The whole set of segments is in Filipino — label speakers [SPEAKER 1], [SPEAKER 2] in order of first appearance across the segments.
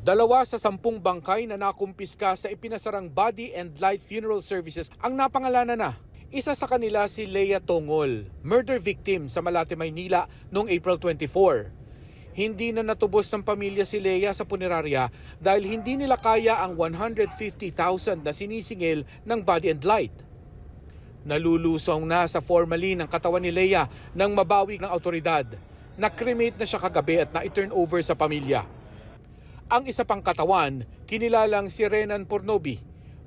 [SPEAKER 1] 2 sa 10 bangkay na nakumpiska sa ipinasarang Body and Light Funeral Services ang napangalanan na. Isa sa kanila si Leia Tongol, murder victim sa Malate, Maynila noong April 24. Hindi na natubos ng pamilya si Leia sa punerarya dahil hindi nila kaya ang 150,000 na sinisingil ng Body and Light. Nalulusong na sa formalin ang katawan ni Leia nang mabawi ng autoridad. Na-cremate na siya kagabi at na-turn over sa pamilya. Ang isa pang katawan, kinilalang si Renan Pornobi,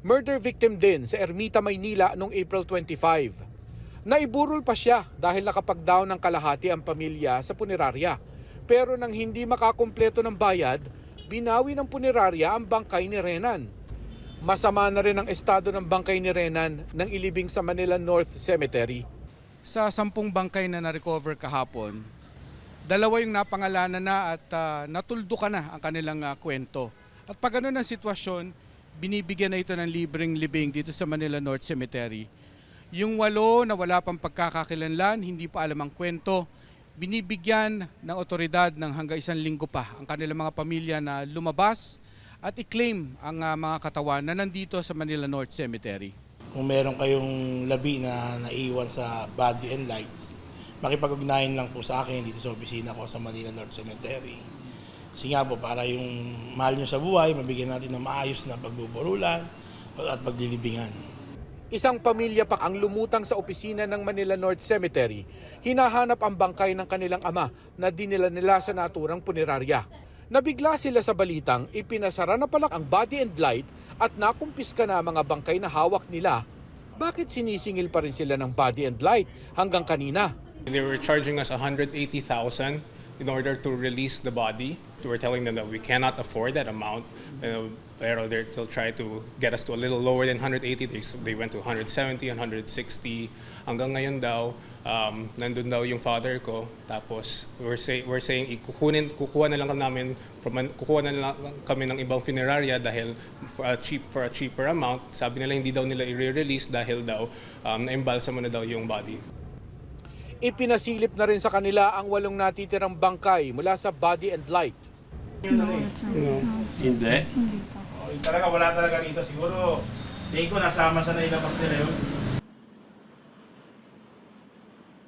[SPEAKER 1] murder victim din sa Ermita, Maynila noong April 25. Naiburol pa siya dahil nakapag-down ng kalahati ang pamilya sa punerarya. Pero nang hindi makakumpleto ng bayad, binawi ng punerarya ang bangkay ni Renan. Masama na rin ang estado ng bangkay ni Renan nang ilibing sa Manila North Cemetery. Sa 10 bangkay na na-recover kahapon, 2 yung napangalanan na at natuldukan na ang kanilang kwento. At pag ganun ang sitwasyon, binibigyan na ito ng libreng libing dito sa Manila North Cemetery. Yung 8 na wala pang pagkakakilanlan, hindi pa alam ang kwento, binibigyan ng otoridad ng hanggang 1 linggo pa ang kanilang mga pamilya na lumabas at i-claim ang mga katawan na nandito sa Manila North Cemetery.
[SPEAKER 2] Kung meron kayong labi na naiwan sa Body and Lights, makipag-ugnayan lang po sa akin dito sa opisina ko sa Manila North Cemetery. Kasi nga po, para yung mahal nyo sa buhay, mabigyan natin ng maayos na pagbuburulan at paglilibingan.
[SPEAKER 1] Isang pamilya pa ang lumutang sa opisina ng Manila North Cemetery. Hinahanap ang bangkay ng kanilang ama na dinila nila sa naturang punerarya. Nabigla sila sa balitang ipinasara na pala ang Body and Light at nakumpiska na mga bangkay na hawak nila. Bakit sinisingil pa rin sila ng Body and Light hanggang kanina?
[SPEAKER 3] They were charging us 180,000 in order to release the body. We were telling them that we cannot afford that amount. Pero they'll try to get us to a little lower than 180. They went to 170, 160. Hanggang ngayon daw, nandun daw yung father ko. Tapos we're saying kukuha na lang kami ng ibang funeraria dahil for a cheaper amount. Sabi nila hindi daw nila i-release dahil daw naimbalsa mo na daw yung body.
[SPEAKER 1] Ipinasilip na rin sa kanila ang 8 natitirang bangkay mula sa Body and Light.
[SPEAKER 2] Hindi. Talaga wala talaga rito. Siguro, tingin ko nasama sa nailabas nila yun.